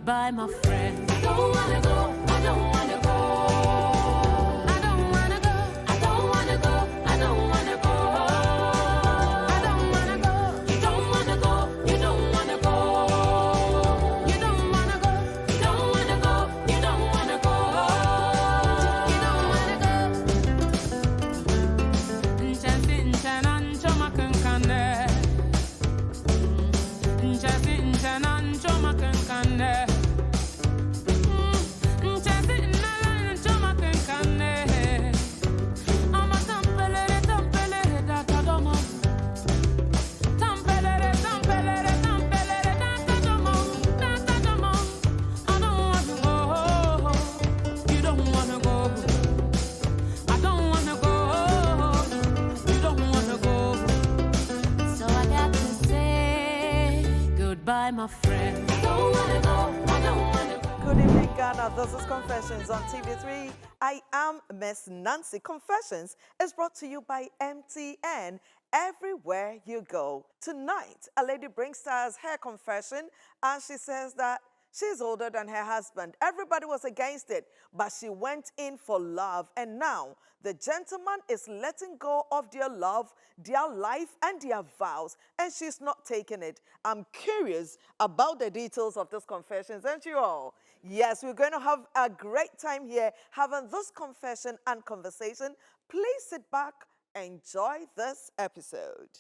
Goodbye, my friend. I don't wanna go. I don't wanna go. I don't wanna go. I don't wanna go. I don't wanna go. I don't wanna go. You don't wanna go. You don't wanna go. You don't wanna go. You don't wanna go. You don't wanna go. You don't wanna go. Nchasi nchana nchoma kankane. Nchasi nchana nchoma kankane. Nchasi nchoma kankane. Ama tampelere tampelere datadomo. Tampelere tampelere tampelere datadomo. Datadomo. I don't wanna go. You don't wanna go. I don't wanna go. You don't wanna go. So I got to say goodbye, my friend. I don't wanna go. I don't wanna go. Good evening, Ghana. This is Confessions on TV3. I am Miss Nancy. Confessions is brought to you by MTN. Everywhere you go. Tonight, a lady brings us her confession, and she says that she's older than her husband. Everybody was against it, but she went in for love. And now, the gentleman is letting go of their love, their life, and their vows, and she's not taking it. I'm curious about the details of this confession, aren't you all? Yes, we're going to have a great time here having this confession and conversation. Please sit back, enjoy this episode.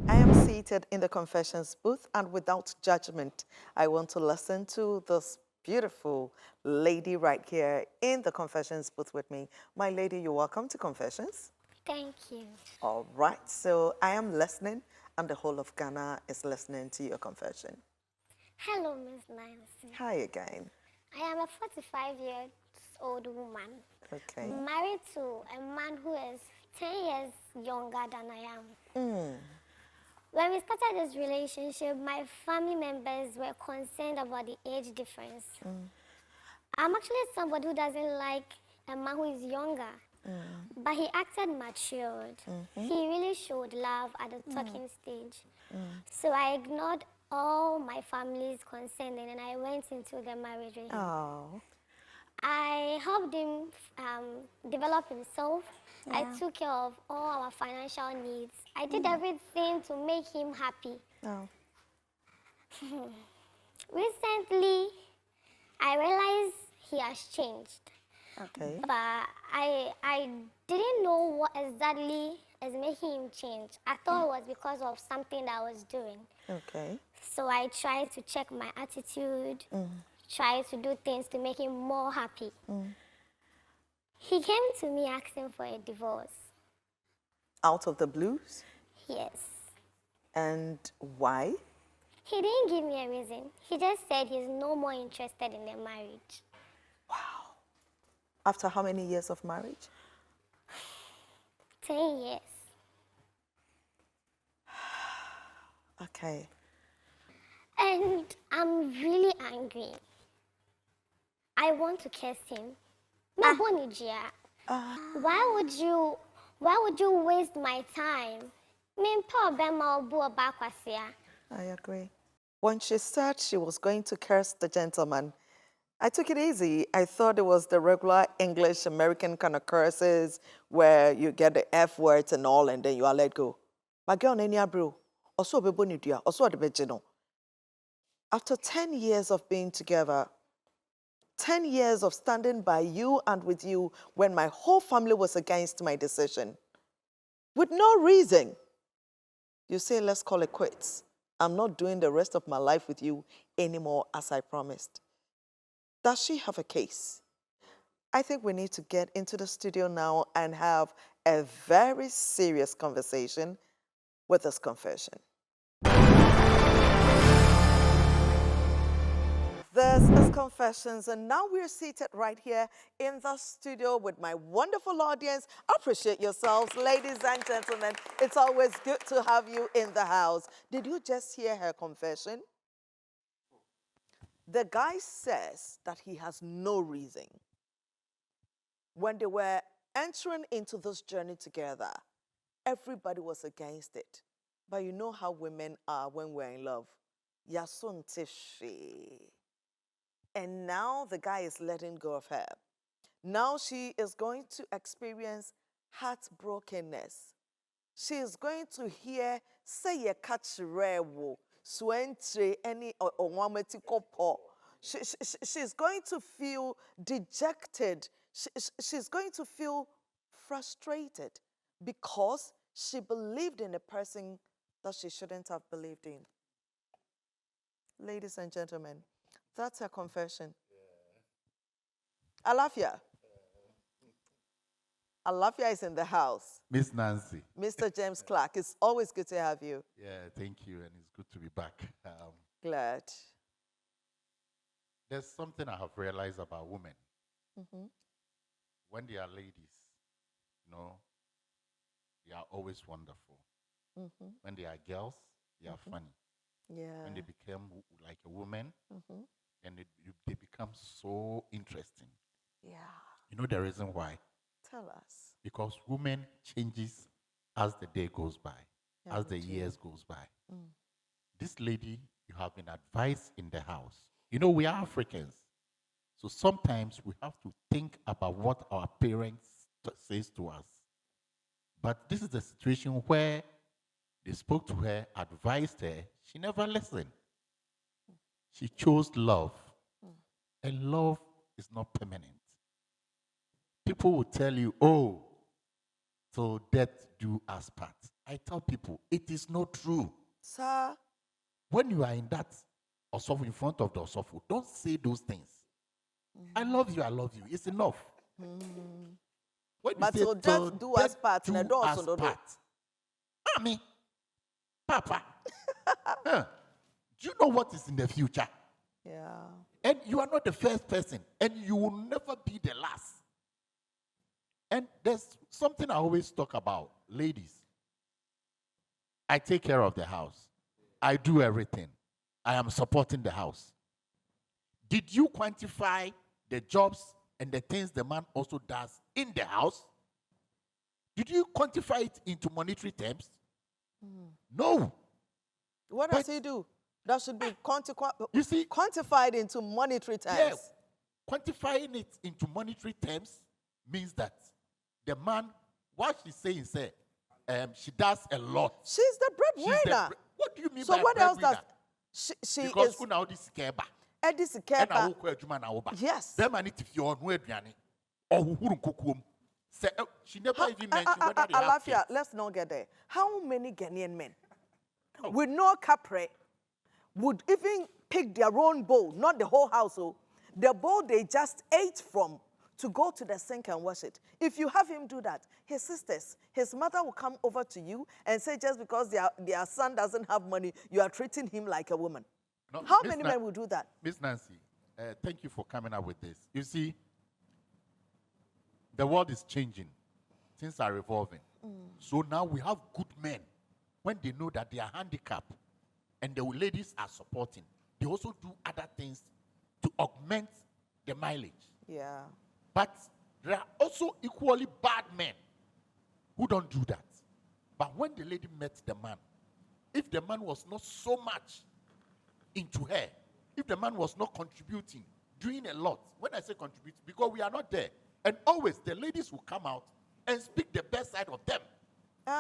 I am seated in the confessions booth, and without judgment, I want to listen to this beautiful lady right here in the confessions booth with me. My lady, you're welcome to Confessions. Thank you. All right, so I am listening, and the whole of Ghana is listening to your confession. Hello, Miss Nancy. Hi again. I am a 45-year-old woman, Okay. married to a man who is 10 years younger than I am. When we started this relationship, my family members were concerned about the age difference. I'm actually somebody who doesn't like a man who is younger, but he acted matured. He really showed love at the talking stage. So I ignored all my family's concern and I went into the marriage with him. Oh. I helped him develop himself. I took care of all our financial needs. I did everything to make him happy. Oh. Recently, I realized he has changed. Okay. But I didn't know what exactly is making him change. I thought it was because of something that I was doing. Okay. So I tried to check my attitude, try to do things to make him more happy. He came to me asking for a divorce. Out of the blues? Yes. And why? He didn't give me a reason. He just said he's no more interested in the marriage. Wow. After how many years of marriage? 10 years. Okay. And I'm really angry. I want to curse him. Why would you waste my time? I agree. When she said she was going to curse the gentleman, I took it easy. I thought it was the regular English American kind of curses where you get the F words and all and then you are let go. But girl, bro, also after 10 years of being together, 10 years of standing by you and with you when my whole family was against my decision, with no reason, you say, let's call it quits. I'm not doing the rest of my life with you anymore as I promised. Does she have a case? I think we need to get into the studio now and have a very serious conversation with this confession. This is Confessions, and now we're seated right here in the studio with my wonderful audience. Appreciate yourselves, ladies and gentlemen. It's always good to have you in the house. Did you just hear her confession? The guy says that he has no reason. When they were entering into this journey together, everybody was against it. But you know how women are when we're in love. Yasuntishi. And now the guy is letting go of her. Now she is going to experience heartbrokenness. She is going to hear, say ye catch rewo, swentre any or she's going to feel dejected. She's going to feel frustrated because she believed in a person that she shouldn't have believed in. Ladies and gentlemen, that's her confession. Alafia. Alafia is in the house. Miss Nancy. Mr. James Clark, it's always good to have you. Yeah, thank you, and it's good to be back. Glad. There's something I have realized about women. When they are ladies, you know, they are always wonderful. When they are girls, they are funny. Yeah. When they become like a woman, and they become so interesting. Yeah. You know the reason why? Tell us. Because women changes as the day goes by, as the years goes by. This lady, you have been advised in the house. You know, we are Africans. So sometimes we have to think about what our parents says to us. But this is the situation where they spoke to her, advised her. She never listened. She chose love. And love is not permanent. People will tell you, oh, till death do us part. I tell people, it is not true. Sir. When you are in that osofu, in front of the osofu, don't say those things. I love you, I love you. It's enough. When But you say, till till death do us part, do na do us also do. part. Mommy, Papa, huh, do you know what is in the future? Yeah. And you are not the first person, and you will never be the last. And there's something I always talk about, ladies. I take care of the house. I do everything. I am supporting the house. Did you quantify the jobs and the things the man also does in the house? Did you quantify it into monetary terms? No. What does he do? That should be You see, quantified into monetary terms. yeah, quantifying it into monetary terms means that the man, what she's saying, say, she does a lot. She's the breadwinner. What do you mean So by what else does breadwinner? she Because is? una this keba. Edis And Kepa. I will adwuma na oba. Yes. Them I need to feel on aduane. Or huhuru kokuom. Say she never even mentioned whether they have Alafia, kids. let's not get there. How many Ghanaian men with no capre would even pick their own bowl, not the whole household, the bowl they just ate from, to go to the sink and wash it? If you have him do that, his sisters, his mother will come over to you and say just because their son doesn't have money, you are treating him like a woman. No, How Miss many men will do that? Miss Nancy, thank you for coming up with this. You see, the world is changing. Things are revolving. So now we have good men. When they know that they are handicapped and the ladies are supporting, they also do other things to augment the mileage. Yeah. But there are also equally bad men who don't do that. But when the lady met the man, if the man was not so much into her, if the man was not contributing, doing a lot, when I say contributing, because we are not there, and always the ladies will come out and speak the best side of them.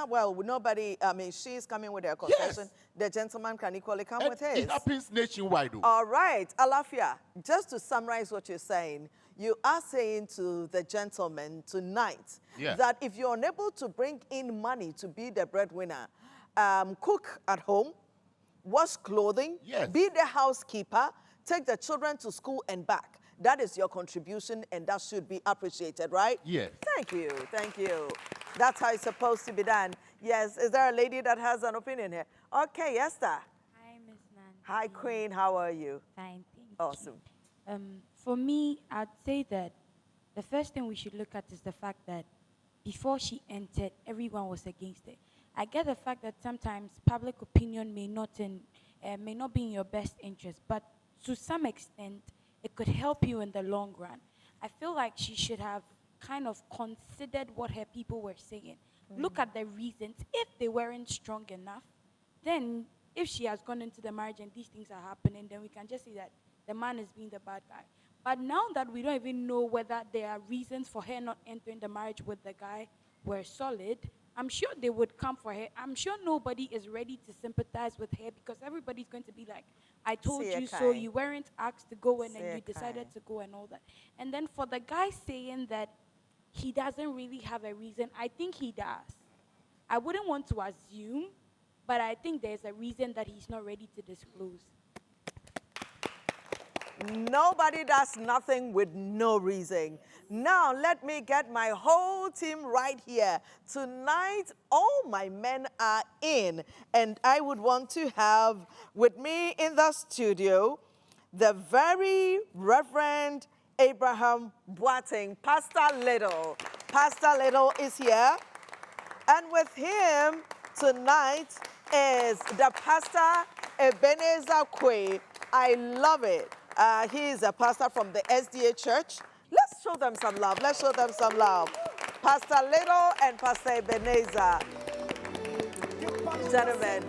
Well, nobody, I mean, she's coming with her confession. Yes. The gentleman can equally come And with his. it happens nationwide. Though. All right, Alafia, just to summarize what you're saying, you are saying to the gentleman tonight that if you're unable to bring in money to be the breadwinner, cook at home, wash clothing, be the housekeeper, take the children to school and back. That is your contribution, and that should be appreciated, right? Yes. Thank you, thank you. That's how it's supposed to be done. Yes, is there a lady that has an opinion here? Okay, Esther. Hi, Miss Nancy. Hi, Queen, how are you? Fine, thank you. Awesome. For me, I'd say that the first thing we should look at is the fact that before she entered, everyone was against it. I get the fact that sometimes public opinion may not be in your best interest, but to some extent, it could help you in the long run. I feel like she should have kind of considered what her people were saying. Look at the reasons. If they weren't strong enough, then if she has gone into the marriage and these things are happening, then we can just see that the man is being the bad guy. But now that we don't even know whether there are reasons for her not entering the marriage with the guy were solid, I'm sure they would come for her. I'm sure nobody is ready to sympathize with her because everybody's going to be like, I told you so, you weren't asked to go in and you decided to go and all that. And then for the guy saying that he doesn't really have a reason, I think he does. I wouldn't want to assume, but I think there's a reason that he's not ready to disclose. Nobody does nothing with no reason. Now, let me get my whole team right here. Tonight, all my men are in, and I would want to have with me in the studio the very Reverend Abraham Boateng, Pastor Little. Pastor Little is here, and with him tonight is the Pastor Ebenezer Kwe. I love it. He is a pastor from the SDA Church. Let's show them some love. Let's show them some love. Pastor Little and Pastor Ebenezer. Gentlemen.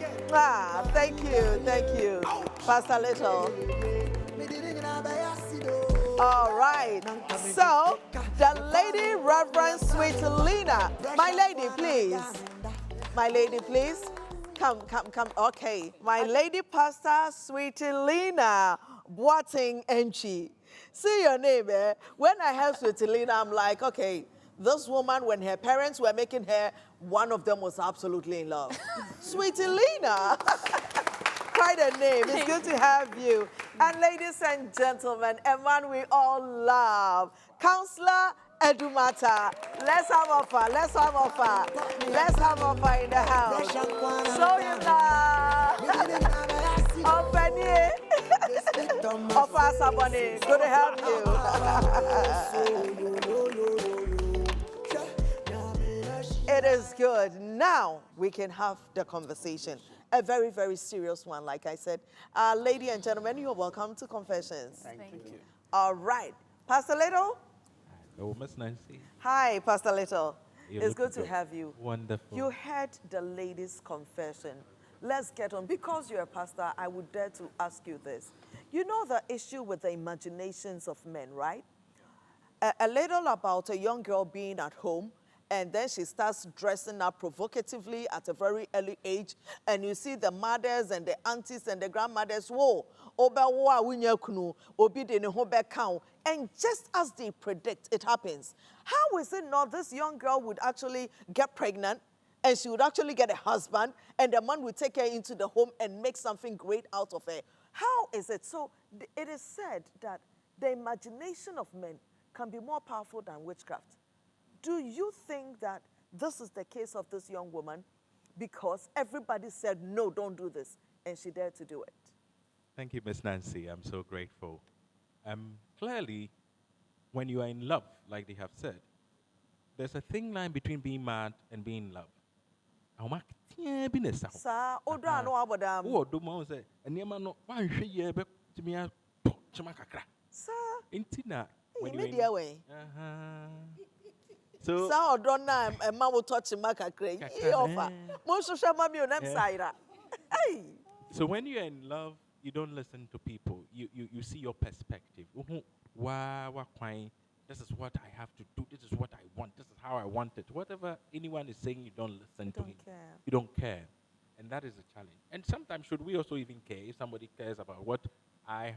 Thank you. Thank you. Pastor Little. All right. So, the Lady Reverend Sweet Lena. My lady, please. My lady, please. Come. Okay. My lady pastor, Sweet Lena Boateng Enchi. See your name, eh? When I heard Sweet Lena, I'm like, okay, this woman, when her parents were making her, one of them was absolutely in love. Sweet Lena. Quite a name. It's good to have you. And ladies and gentlemen, a man we all love, Counselor Edumata. Let's have offer. Let's have offer. Let's have offer in the house. Show you now. Open offer somebody. Good to have you. It is good. Now we can have the conversation. A very, very serious one, like I said. Ladies and gentlemen, you're welcome to Confessions. Thank you. All right. Pastor Little? Hello, Miss Nancy. Hi, Pastor Little. You It's look good to good. have you. Wonderful. You heard the lady's confession. Let's get on. Because you're a pastor, I would dare to ask you this. You know the issue with the imaginations of men, right? A little about a young girl being at home, and then she starts dressing up provocatively at a very early age, and you see the mothers and the aunties and the grandmothers, whoa, and just as they predict, it happens. How is it not this young girl would actually get pregnant, and she would actually get a husband, and the man would take her into the home and make something great out of her? How is it? So it is said that the imagination of men can be more powerful than witchcraft. Do you think that this is the case of this young woman? Because everybody said, no, don't do this, and she dared to do it. Thank you, Miss Nancy. I'm so grateful. Clearly, when you are in love, like they have said, there's a thin line between being mad and being in love. Sir, Odra no abodam. Oh, do mo say, "Eniema no, wan hwe ye be timi a chima kakra." Sir, Intina, when you you media way. So, Sir, Odra na a man will touch him kakra. He offer. Mo social mami on them side. Hey. so when you're in love, you don't listen to people. You see your perspective. This is what I have to do. This is what I want. This is how I want it. Whatever anyone is saying, you don't listen to him. Care. You don't care. And that is the challenge. And sometimes should we also even care if somebody cares about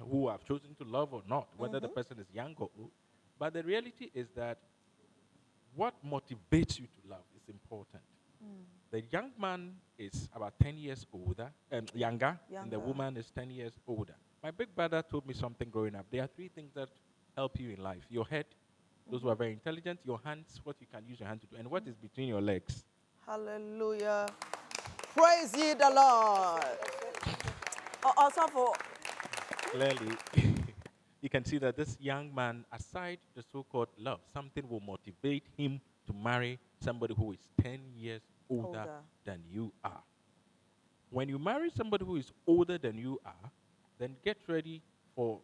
who I've chosen to love or not, whether the person is young or old. But the reality is that what motivates you to love is important. The young man is about 10 years younger, and the woman is 10 years older. My big brother told me something growing up. There are 3 things that help you in life. Your head, those who are very intelligent, your hands, what you can use your hand to do, and what is between your legs. Hallelujah. Praise ye the Lord. Also for Clearly, you can see that this young man, aside the so-called love, something will motivate him to marry somebody who is 10 years older than you are. When you marry somebody who is older than you are, then get ready for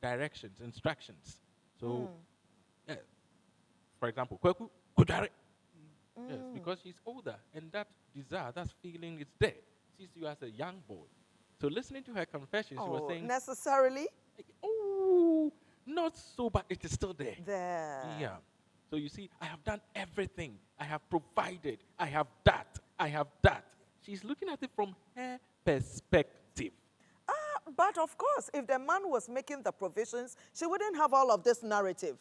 directions, instructions. So for example, Kweku, Kujare. Yes, because she's older, and that desire, that feeling is there. Sees you as a young boy. So listening to her confession, she was saying, necessarily oh, not so, but it is still there. there. Yeah. So you see, I have done everything. I have provided. I have that. I have that. She's looking at it from her perspective. But of course, if the man was making the provisions, she wouldn't have all of this narrative.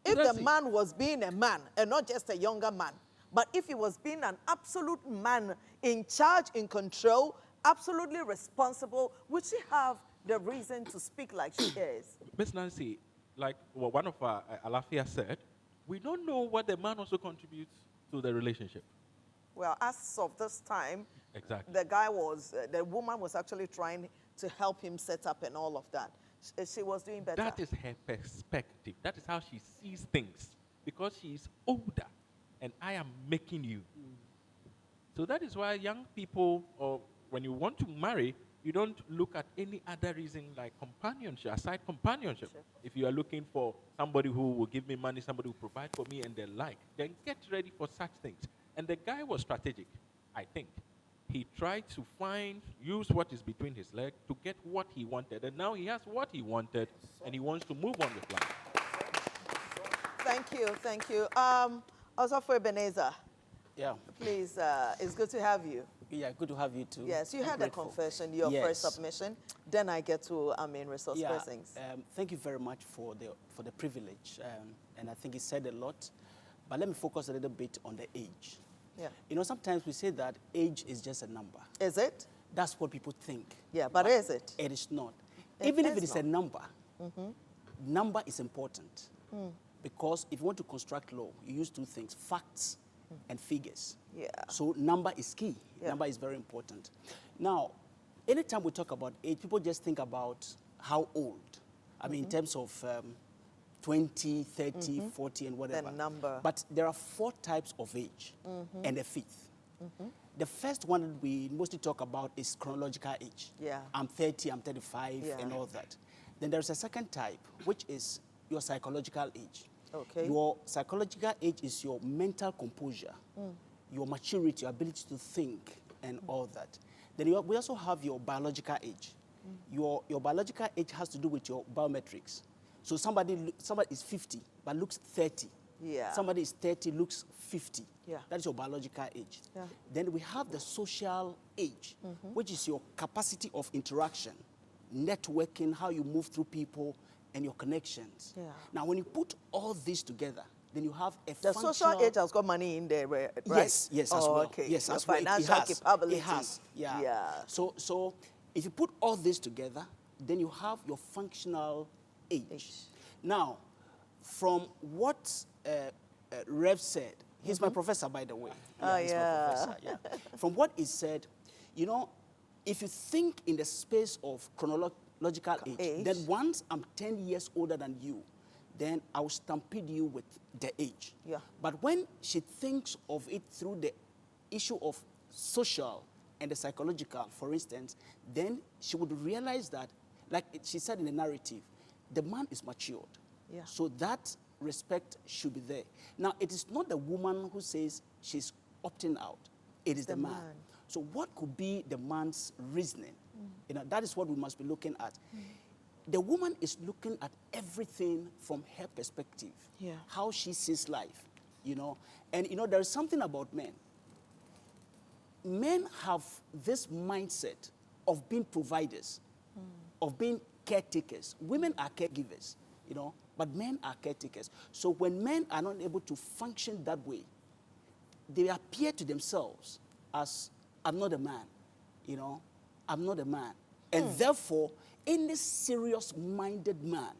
If That's the it. man was being a man and not just a younger man, but if he was being an absolute man in charge, in control, absolutely responsible, would she have the reason to speak like she is? Miss Nancy, like what one of our Alafia said, we don't know what the man also contributes to the relationship. Well, as of this time, Exactly. the woman was actually trying to help him set up and all of that. She was doing better. That is her perspective. That is how she sees things. Because she is older and I am making you. So that is why young people, or when you want to marry, you don't look at any other reason like companionship, aside companionship. If you are looking for somebody who will give me money, somebody who will provide for me and the like, then get ready for such things. And the guy was strategic, I think. He tried to use what is between his legs to get what he wanted. And now he has what he wanted, and he wants to move on with life. Thank you, thank you. Also for Ebenezer, Yeah. please, it's good to have you. Yeah, good to have you too. Yes, you I'm had a grateful. confession, your Yes. first submission. Then I get to resource Yeah, persons. thank you very much for the privilege, and I think it said a lot. But let me focus a little bit on the age. Yeah. You know, sometimes we say that age is just a number. Is it? That's what people think. Yeah, but is it? It is not. It Even if is it is a number, number is important. Because if you want to construct law, you use two things, facts and figures. Yeah. So number is key. Yeah. Number is very important. Now, anytime we talk about age, people just think about how old. I mean, in terms of 20, 30, 40, and whatever. number. But there are 4 types of age, and a 5th. The first one that we mostly talk about is chronological age. Yeah. I'm 30, I'm 35, Yeah. and all that. Then there's a second type, which is your psychological age. Okay. Your psychological age is your mental composure, your maturity, your ability to think, and all that. Then we also have your biological age. Your biological age has to do with your biometrics. So somebody is 50 but looks 30. Yeah. Somebody is 30, looks 50. Yeah. That is your biological age. Yeah. Then we have the social age, which is your capacity of interaction, networking, how you move through people, and your connections. Yeah. Now, when you put all this together, then you have a The functional... social age has got money in there, right? Yes, yes, as well. Okay. Yes, Your as well. financial it has. capability. It has, yeah. Yeah. So if you put all this together, then you have your functional age. Now, from what Rev said, he's my professor, by the way. Oh, he's yeah. my professor, yeah. From what he said, you know, if you think in the space of chronological age, then once I'm 10 years older than you, then I will stampede you with the age. Yeah. But when she thinks of it through the issue of social and the psychological, for instance, then she would realize that, like she said in the narrative, the man is matured. Yeah. So that respect should be there. Now, it is not the woman who says she's opting out. It is the man. So what could be the man's reasoning? You know, that is what we must be looking at. The woman is looking at everything from her perspective, how she sees life, you know. And, you know, there is something about men. Men have this mindset of being providers, of being caretakers. Women are caregivers, you know, but men are caretakers. So when men are not able to function that way, they appear to themselves as, I'm not a man, you know, I'm not a man. And therefore, any serious-minded man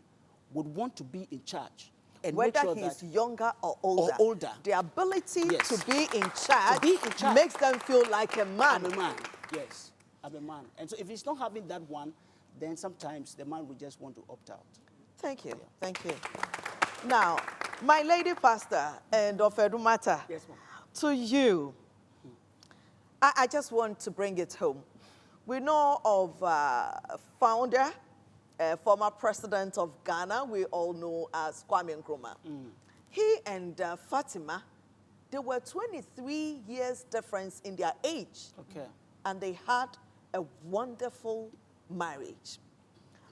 would want to be in charge. And Whether make sure he's that younger or older. The ability Yes. to be in charge, charge. makes them feel like a man. I'm a man, yes, I'm a man. And so if he's not having that one, then sometimes the man will just want to opt out. Thank you. Thank you. Now, my lady pastor and of Edumata, Yes, ma'am. to you, I just want to bring it home. We know of former president of Ghana, we all know as Kwame Nkrumah. he and Fatima, they were 23 years difference in their age. Okay. And they had a wonderful marriage.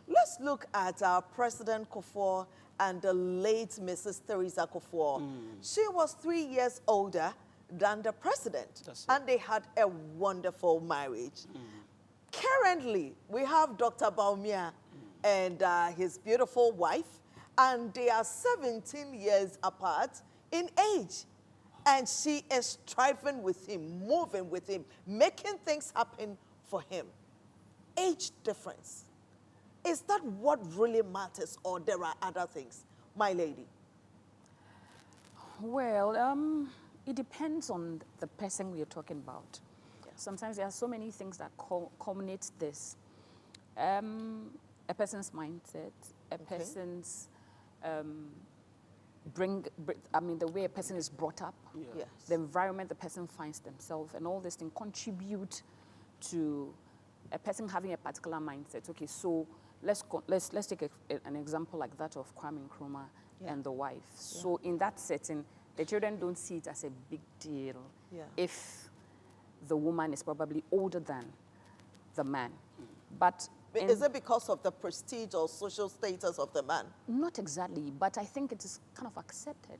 Let's look at our President Kufuor and the late Mrs. Theresa Kufuor. She was 3 years older than the president, That's it. and they had a wonderful marriage. Currently, we have Dr. Baumia and his beautiful wife, and they are 17 years apart in age. And she is striving with him, moving with him, making things happen for him. Age difference. Is that what really matters, or there are other things, my lady? Well, it depends on the person we are talking about. Sometimes there are so many things that culminate this. A person's mindset, a person's the way a person is brought up, Yes. the environment the person finds themselves, and all these things contribute to a person having a particular mindset. Okay, so let's take an example like that of Kwame Nkrumah and the wife. So in that setting, the children don't see it as a big deal if the woman is probably older than the man. But Is it because of the prestige or social status of the man? not exactly, but I think it is kind of accepted.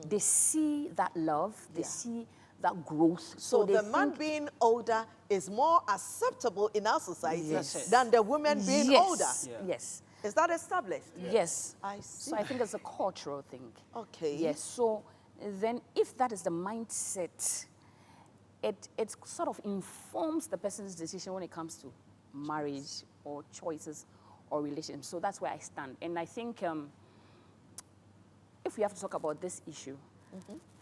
They see that love, they see that growth. So they the man think- being older is more acceptable in our society Yes. than the women being yes. older. Yes. Is that established? Yes. I see. So I think it's a cultural thing. Okay. Yes. So then if that is the mindset, it sort of informs the person's decision when it comes to marriage or choices or relationships. So that's where I stand. And I think if we have to talk about this issue,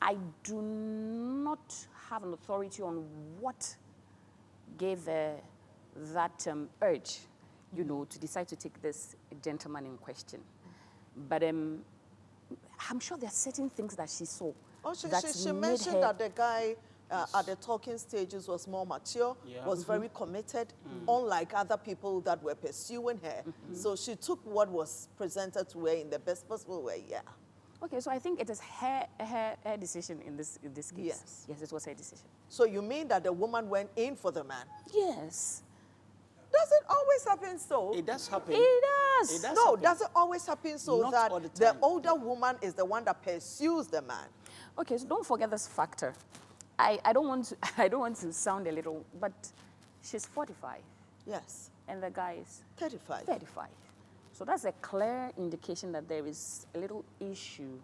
I do not have an authority on what gave that urge, to decide to take this gentleman in question. But I'm sure there are certain things that she saw. Oh, she that made mentioned her- that the guy at the talking stages was more mature, was very committed, unlike other people that were pursuing her. So she took what was presented to her in the best possible way, Okay, so I think it is her decision in this case. Yes. Yes, it was her decision. So you mean that the woman went in for the man? Yes. Does it always happen so? It does happen. It does. It does No, happen. does it always happen so Not that all the the time. older woman is the one that pursues the man? Okay, so don't forget this factor. I don't want to I don't want to sound a little, but she's 45 Yes, and the guy is 35. 35. So that's a clear indication that there is a little issue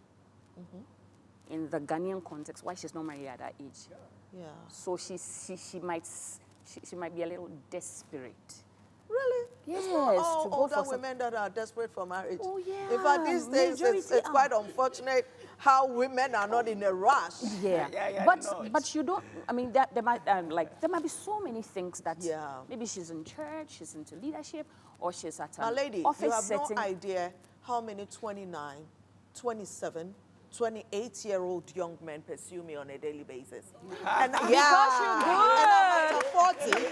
in the Ghanaian context why she's not married at that age. Yeah. So she might be a little desperate. Really? Yes, It's not all to go older for some- women that are desperate for marriage. Oh, In fact, yeah, these days, it's majority quite are. unfortunate how women are not in a rush. Yeah, Yeah, but no, it's- but you don't. I mean, there might there might be so many things that Yeah. maybe she's in church, she's into leadership, or she's at Now, an lady, office you have setting. no idea how many 29, 27, 28-year-old young men pursue me on a daily basis. And Because you're good. And I'm after 40.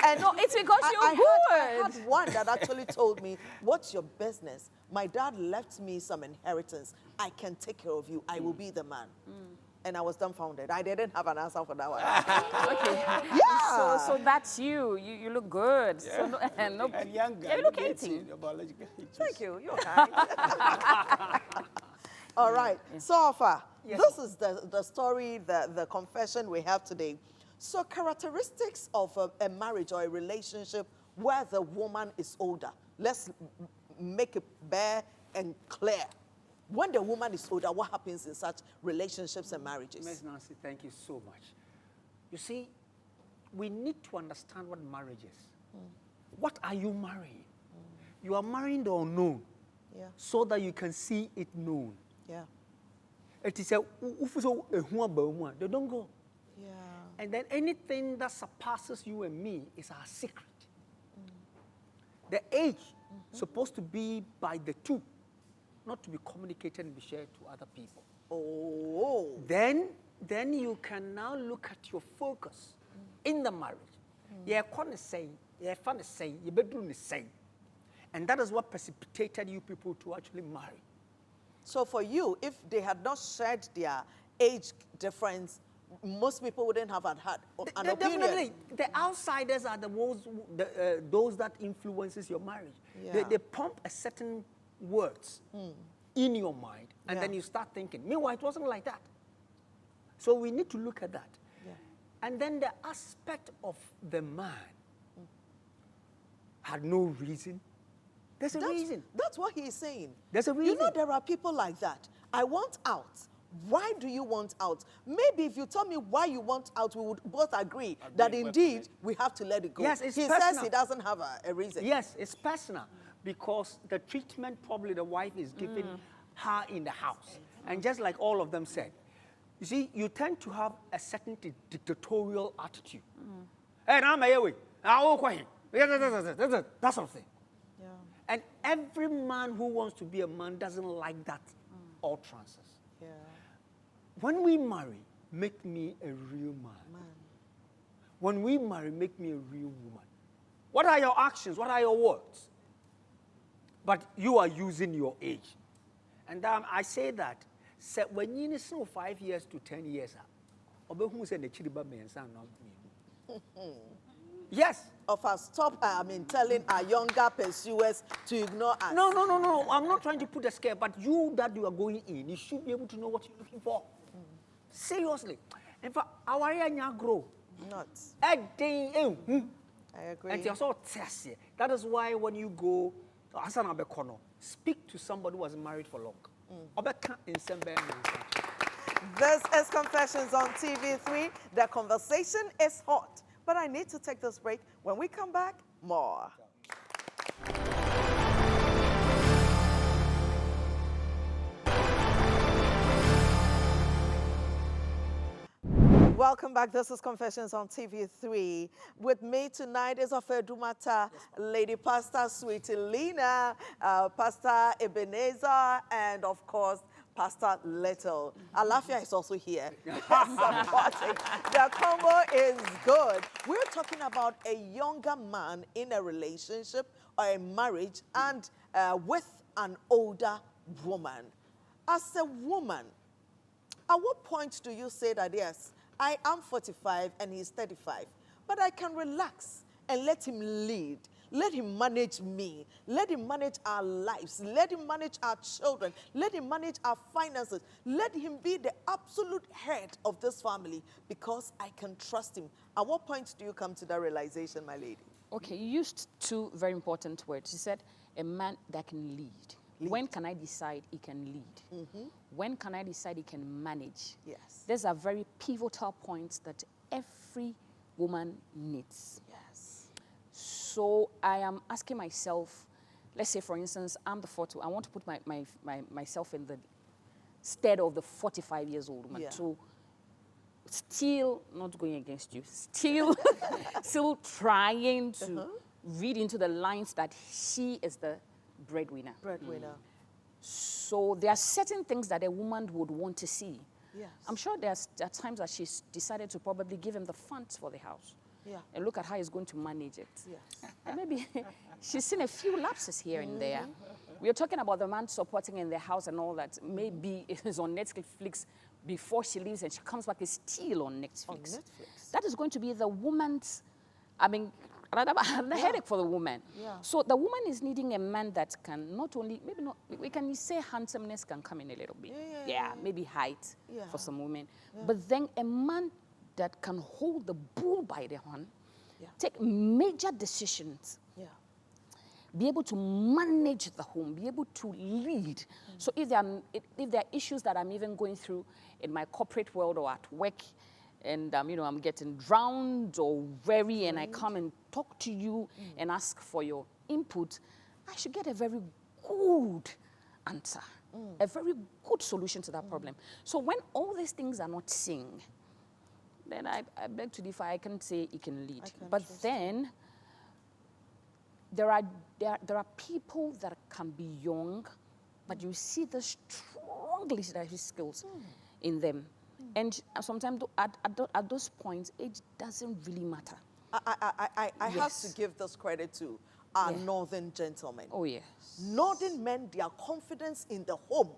And No, it's because you're I good. had one that actually told me, "What's your business? My dad left me some inheritance. I can take care of you. I will be the man." And I was dumbfounded. I didn't have an answer for that one. Okay. Yeah. So that's you. You look good. So no, and no, And younger. yeah, you look 18, 18. your biological age is- Thank you. You're kind. All right. So far, this is the story, the confession we have today. So characteristics of a marriage or a relationship where the woman is older. Let's make it bare and clear. When the woman is older, what happens in such relationships and marriages? Ms. Nancy, thank you so much. You see, we need to understand what marriage is. What are you marrying? You are marrying the unknown Yeah. so that you can see it known. Yeah. It is they don't go. Yeah. And then anything that surpasses you and me is our secret. The age supposed to be by the two, not to be communicated and be shared to other people. Oh. Then you can now look at your focus in the marriage. You're saying, you're fun is saying, your bedroom is saying. And that is what precipitated you people to actually marry. So for you, if they had not shared their age difference, most people wouldn't have had an opinion. Definitely, the outsiders are those that influences your marriage. Yeah. They pump a certain words in your mind, and then you start thinking. Meanwhile, it wasn't like that. So we need to look at that. Yeah. And then the aspect of the man had no reason. There's a reason. That's what he's saying. There's a reason. You know, there are people like that. I want out. Why do you want out? Maybe if you tell me why you want out, we would both agree that indeed we have to let it go. Yes, it's he personal. says he doesn't have a reason. Yes, it's personal because the treatment probably the wife is giving her in the house. And just like all of them said, you see, you tend to have a certain dictatorial attitude. Hey, now I'm away. That sort of thing. Yeah. And every man who wants to be a man doesn't like that utterances. Yeah. When we marry, make me a real man. When we marry, make me a real woman. What are your actions? What are your words? But you are using your age. And I say that when you know 5 years to 10 years, yes. Of us, stop, telling our younger pursuers to ignore us. No. I'm not trying to put a scare, but you that you are going in, you should be able to know what you're looking for. Seriously. In fact, our area grow. Not. I agree. And also, that is why when you go to speak to somebody who was married for long. This is Confessions on TV3. The conversation is hot, but I need to take this break. When we come back, more. Welcome back. This is Confessions on TV3. With me tonight is Ofedumata, Lady Pastor Sweetie Lena, Pastor Ebenezer, and of course, Pastor Little. Alafia is also here. Supporting. The combo is good. We're talking about a younger man in a relationship or a marriage and with an older woman. As a woman, at what point do you say that, yes, I am 45 and he's 35, but I can relax and let him lead. Let him manage me. Let him manage our lives. Let him manage our children. Let him manage our finances. Let him be the absolute head of this family because I can trust him. At what point do you come to that realization, my lady? Okay, you used two very important words. You said a man that can lead. When can I decide he can lead? When can I decide he can manage? Yes. These are very pivotal points that every woman needs. Yes. So I am asking myself, let's say, for instance, I'm the 40. I want to put myself in the stead of the 45 years old woman. Yeah. So still not going against you, still trying to read into the lines that she is the breadwinner. Breadwinner. So there are certain things that a woman would want to see. Yes. I'm sure there are times that she's decided to probably give him the funds for the house. Yeah. And look at how he's going to manage it. Yes. And maybe she's seen a few lapses here and there. We are talking about the man supporting in the house and all that. Maybe it is on Netflix before she leaves and she comes back, it's still on Netflix. On Netflix. That is going to be the woman's, the headache for the woman. Yeah. So the woman is needing a man that can not only, maybe not, we can say handsomeness can come in a little bit. Yeah, maybe height for some women. But then a man that can hold the bull by the horn, take major decisions, be able to manage the home, be able to lead. So if there are issues that I'm even going through in my corporate world or at work, and I'm getting drowned or weary, and I come and talk to you and ask for your input, I should get a very good answer, a very good solution to that problem. So when all these things are not seen, then I beg to differ. I can say he can lead. But then there are people that can be young, but you see the strong leadership skills in them. And sometimes at those points, age doesn't really matter. I have to give this credit to are northern gentlemen. Oh, yes. Northern men, their confidence in the home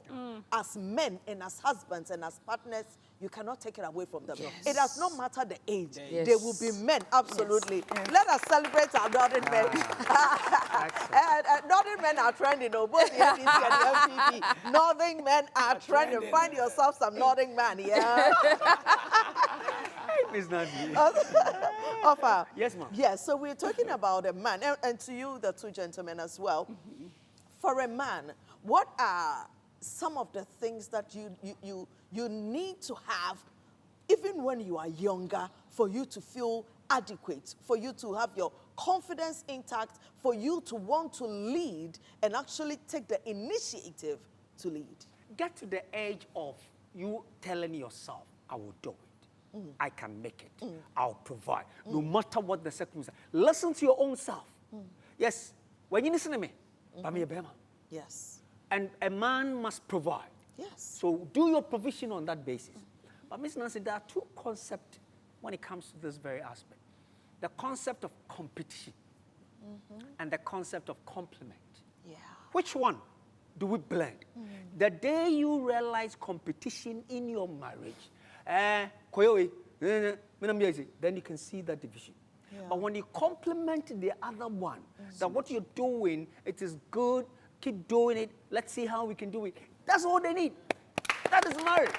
as men and as husbands and as partners, you cannot take it away from them. It does not matter the age. Yes. They will be men, absolutely. Let us celebrate our northern men. Northern men are trending, both the NDC and the MPP. Northern men are trending. Find yourself some northern man, yeah? Miss Nancy. Offer. Yes, ma'am. Yes, so we're talking about a man, and to you, the two gentlemen as well. For a man, what are some of the things that you need to have, even when you are younger, for you to feel adequate, for you to have your confidence intact, for you to want to lead and actually take the initiative to lead? Get to the age of you telling yourself, I will do it. I can make it. I'll provide. No matter what the circumstance. Listen to your own self. Yes, when you listen to me, Yes. and a man must provide. Yes. So do your provision on that basis. But Ms. Nancy, there are two concepts when it comes to this very aspect. The concept of competition and the concept of complement. Yeah. Which one do we blend? The day you realize competition in your marriage, then you can see that division. Yeah. But when you complement the other one, that what you're doing, it is good, keep doing it, let's see how we can do it. That's all they need. That is marriage.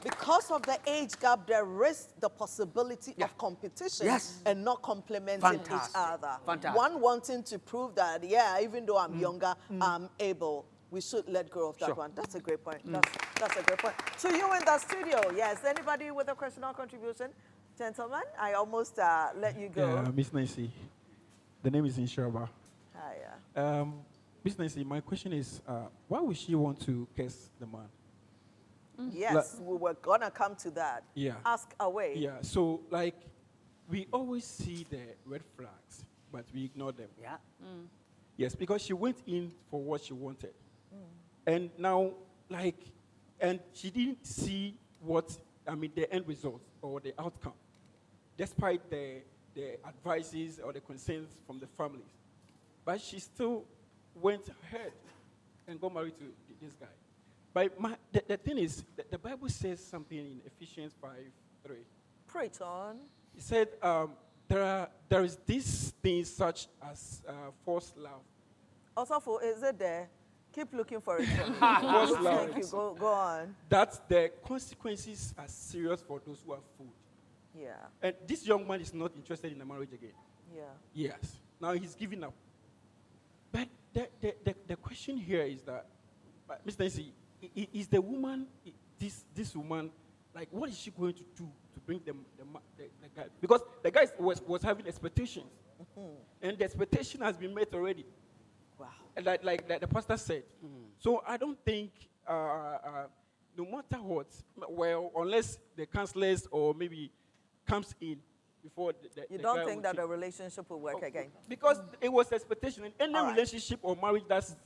Because of the age gap, there is the possibility of competition and not complementing each other. Fantastic. One wanting to prove that, yeah, even though I'm younger, I'm able. We should let go of that one. That's a great point. That's a great point. To you in the studio, yes. Anybody with a question or contribution? Gentlemen, I almost let you go. Yeah, Miss Nancy. The name is Inshaba. Hi, Miss Nancy, my question is, why would she want to curse the man? Yes, we were gonna come to that. Yeah. Ask away. Yeah, so like, we always see the red flags, but we ignore them. Yeah. Yes, because she went in for what she wanted. And now, like, and she didn't see the end result or the outcome, despite the advices or the concerns from the families. But she still went ahead and got married to this guy. But the thing is, the Bible says something in Ephesians 5:3. Preach on. It said, there is this thing such as false love. Also, is it there? Keep looking for it. False love. Thank you. Go on. That the consequences are serious for those who have food. Yeah. And this young man is not interested in a marriage again. Yeah. Yes. Now he's giving up. But the question here is that, Mr. Nancy, is the woman, this woman, like, what is she going to do to bring the guy? Because the guy was having expectations. And the expectation has been met already. Wow. And like the pastor said. So I don't think, no matter what, well, unless the counselors or maybe comes in before You the don't guy think will that cheat. the relationship will work again? Because it was expectation. And any All right. relationship or marriage that's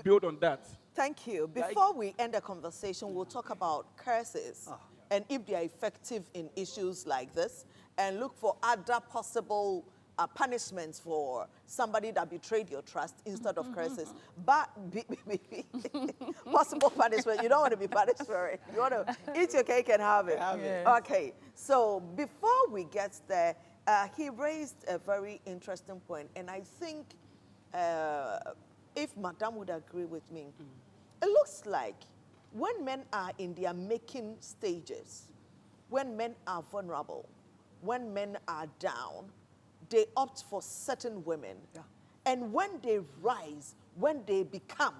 built on that. Thank you. Before we end the conversation, we'll talk about curses and if they are effective in issues like this, and look for other possible punishments for somebody that betrayed your trust instead of curses. But possible punishment, you don't want to be punished for it. You want to eat your cake and have it. Okay, so before we get there, he raised a very interesting point, and I think if Madame would agree with me, it looks like when men are in their making stages, when men are vulnerable, when men are down, they opt for certain women. And when they rise, when they become,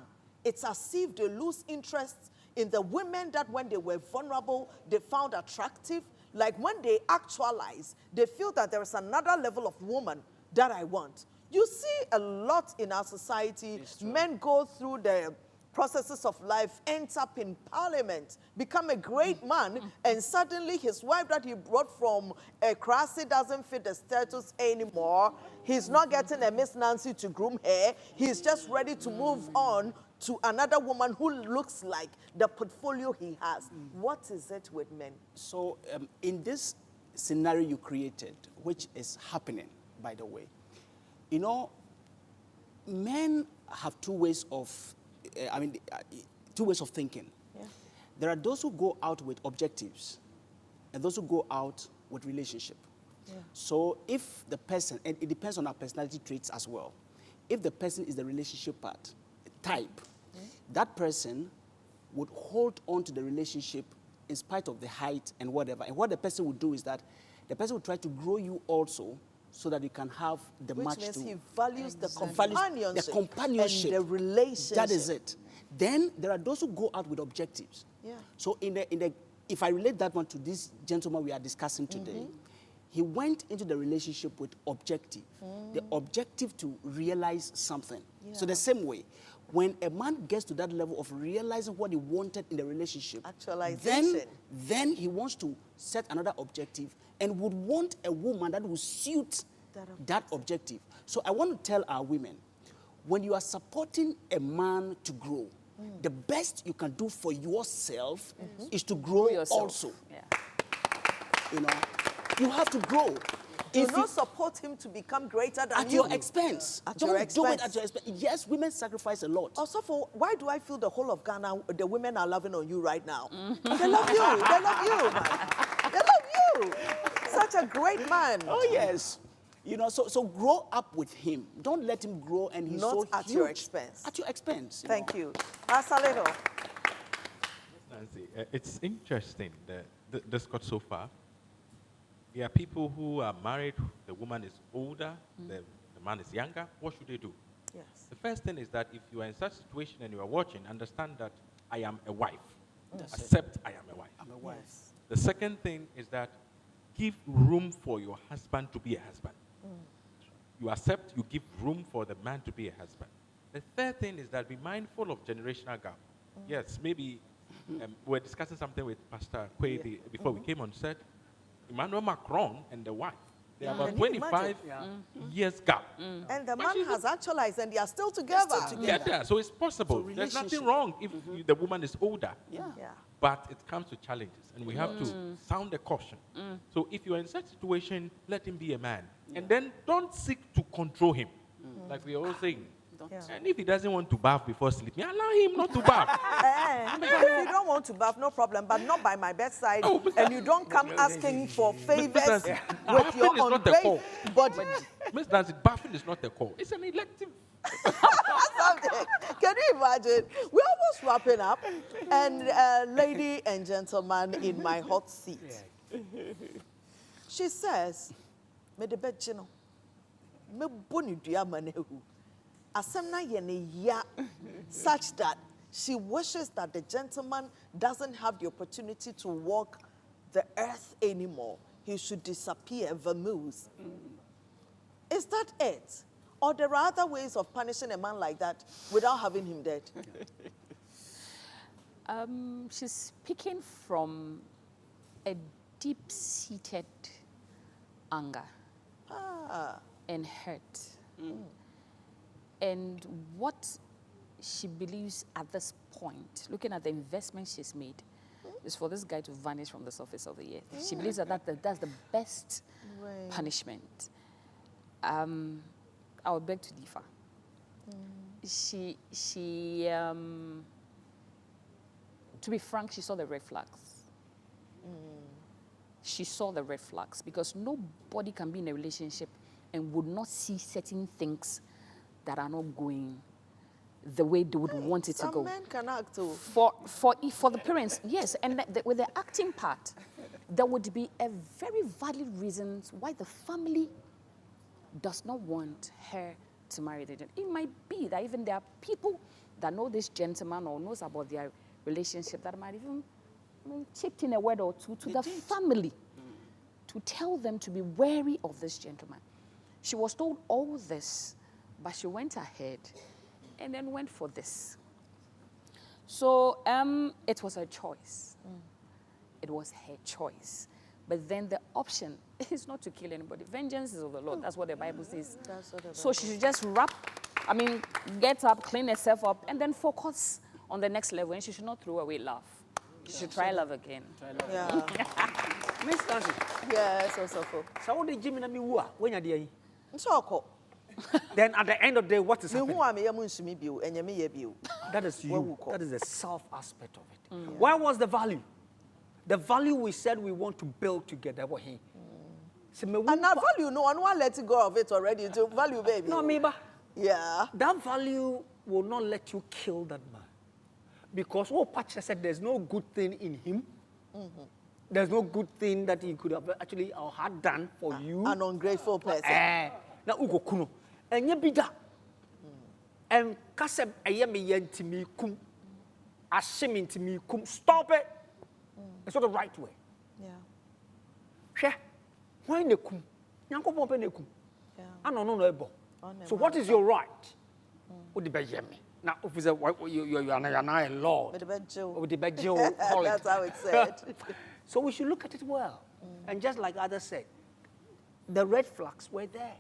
it's as if they lose interest in the women that when they were vulnerable, they found attractive. Like when they actualize, they feel that there is another level of woman that I want. You see a lot in our society, men go through the processes of life, ends up in parliament, become a great man, and suddenly his wife that he brought from a Krasi doesn't fit the status anymore. He's not getting a Miss Nancy to groom her. He's just ready to move on to another woman who looks like the portfolio he has. What is it with men? So in this scenario you created, which is happening, by the way, You know, men have two ways of, two ways of thinking. Yeah. There are those who go out with objectives and those who go out with relationship. Yeah. So if the person, and it depends on our personality traits as well, if the person is the relationship type, that person would hold on to the relationship in spite of the height and whatever. And what the person would do is that the person will try to grow you also so that you can have the Which match means to... he values the values the companionship. and the relationship. That is it. Then there are those who go out with objectives. Yeah. So if I relate that one to this gentleman we are discussing today, he went into the relationship with objective. The objective to realize something. So the same way, when a man gets to that level of realizing what he wanted in the relationship, actualization, then he wants to set another objective and would want a woman that will suit that objective. So I want to tell our women, when you are supporting a man to grow, the best you can do for yourself is to grow yourself. also. Yeah. You know, you have to grow. Do not support him to become greater than at you. your expense. At Don't your do expense. it at your expense. Yes, women sacrifice a lot. Also, why do I feel the whole of Ghana, the women are loving on you right now? They love you. They love you, man. They love you. Such a great man. Oh, yes. You know, so grow up with him. Don't let him grow and he's Not so at huge. your expense. At your expense. Thank you. Pasaleho. Nancy, it's interesting that this got so far. There are people who are married, the woman is older, the man is younger. What should they do? Yes. The first thing is that if you are in such a situation and you are watching, understand that I am a wife. Accept I am a wife. I'm a wife. Yes. The second thing is that give room for your husband to be a husband. You accept, you give room for the man to be a husband. The third thing is that be mindful of generational gap. Yes, maybe we're discussing something with Pastor Kwei before we came on set. Emmanuel Macron and the wife, they are about Can you 25 years gap. And the man has actualized and they are still together. Yeah, so it's possible. So There's nothing relationship. wrong if the woman is older. Yeah. Yeah. But it comes to challenges, and we have to sound the caution. So if you are in such a situation, let him be a man. And then don't seek to control him, like we are all saying. Yeah. And if he doesn't want to bath before sleeping, allow him not to bath. Because if you don't want to bath, no problem, but not by my bedside, and you don't come asking for favors with your Bathing is not a call. unbathed body. Miss Nancy, bathing is not a call. It's an elective. Something. Can you imagine? We're almost wrapping up, and lady and gentleman in my hot seat. She says, "Me de bed chino, me boni duya manehu, asemna yene ya, such that she wishes that the gentleman doesn't have the opportunity to walk the earth anymore. He should disappear, vamoose." Is that it? Or there are other ways of punishing a man like that without having him dead? She's speaking from a deep-seated anger and hurt. And what she believes at this point, looking at the investment she's made, is for this guy to vanish from the surface of the earth. She believes that that's the best punishment. I would beg to differ. To be frank, she saw the red flags. She saw the red flags because nobody can be in a relationship and would not see certain things that are not going the way they would want it to go. Some men can act too. For the parents, yes, and with the acting part, there would be a very valid reasons why the family does not want her to marry the gentleman. It might be that even there are people that know this gentleman or knows about their relationship that might even chipped in a word or two to the family to tell them to be wary of this gentleman. She was told all this, but she went ahead and then went for this. So it was her choice. It was her choice. But then the option is not to kill anybody. Vengeance is of the Lord. That's what the Bible says. So she should just get up, clean herself up, and then focus on the next level. And she should not throw away love. She should try love again. Yeah. Miss Nancy, Yes, also. so what did Jimmy and me when you're there? Nsoko. then at the end of the day, what is Me happening? who am I munshimi bio, enyame ye bio. That is What you. we call. That is the self aspect of it. Where was the value? The value we said we want to build together. What he? And that value, no one let it go of it already. To value, baby. No, Miba. Yeah. That value will not let you kill that man. Because what Pacha said, there's no good thing in him. There's no good thing that he could have actually or had done for you. An ungrateful person. Na ugo kuno. Enye bida. And kasem ayemi yentimi kum. Ashim intimi kum. Stop it. It's not the right way. Yeah. Hwɛ, when ne kum? Nyankopɔn pɛ ne kum. Yeah. Ano no no ebo. So what is your right? Wo de bɛyɛ me. Na if you say you are now a lord. With the bed Joe. Wo de bɛgye call it. That's how it's said. So we should look at it well. And just like others said, the red flags were there.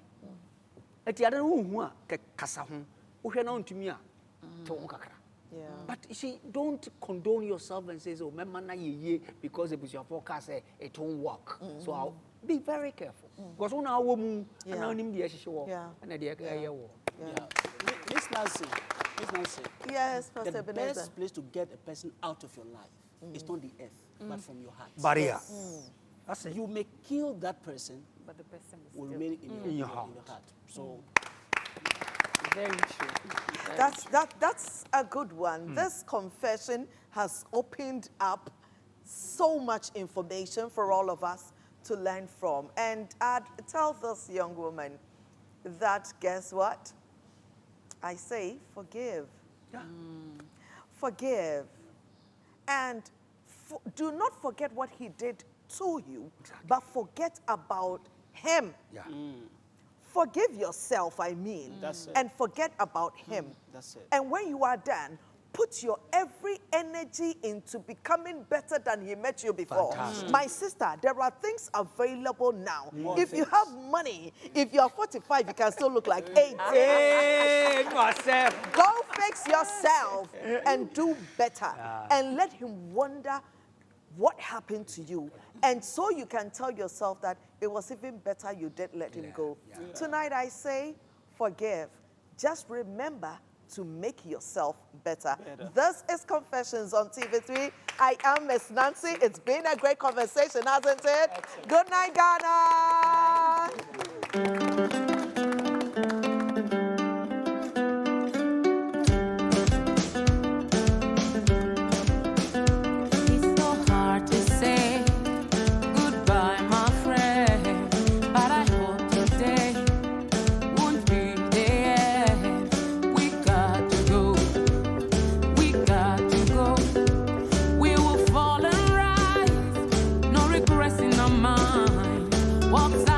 Eti ada no hu a kasa ho. Wo hwɛ na ntumi a. Te wo kakra. Yeah. But you see, don't condone yourself and say, "Oh, my man, ye," because it was your forecast, it won't work. So I'll be very careful. Because when our woman, and now him the issue, and the Miss Nancy, Yes, Pastor the Ebenezer. best place to get a person out of your life is not the earth, but from your heart. barrier. That's it. You may kill that person, But the person is will still remain in your heart. So very true. That's a good one. This confession has opened up so much information for all of us to learn from. And I'd tell this young woman that, guess what? I say forgive. Forgive. And do not forget what he did to you, but forget about him. Yeah. Forgive yourself, I mean, That's it. and forget about him. that's it. And when you are done, put your every energy into becoming better than he met you before. Fantastic. My sister, there are things available now. More If you things. have money, if you are 45, you can still look like 80. Hey, myself. Go fix yourself and do better. And let him wonder what happened to you. And so you can tell yourself that it was even better you did let him go. Tonight I say, forgive. Just remember to make yourself better. This is Confessions on TV3. I am Miss Nancy. It's been a great conversation, hasn't it? Good night, Ghana. It's so hard to say goodbye, my friend, but I hope today won't be the end. We got to go. We got to go. We will fall and rise. No regrets in our mind. Walks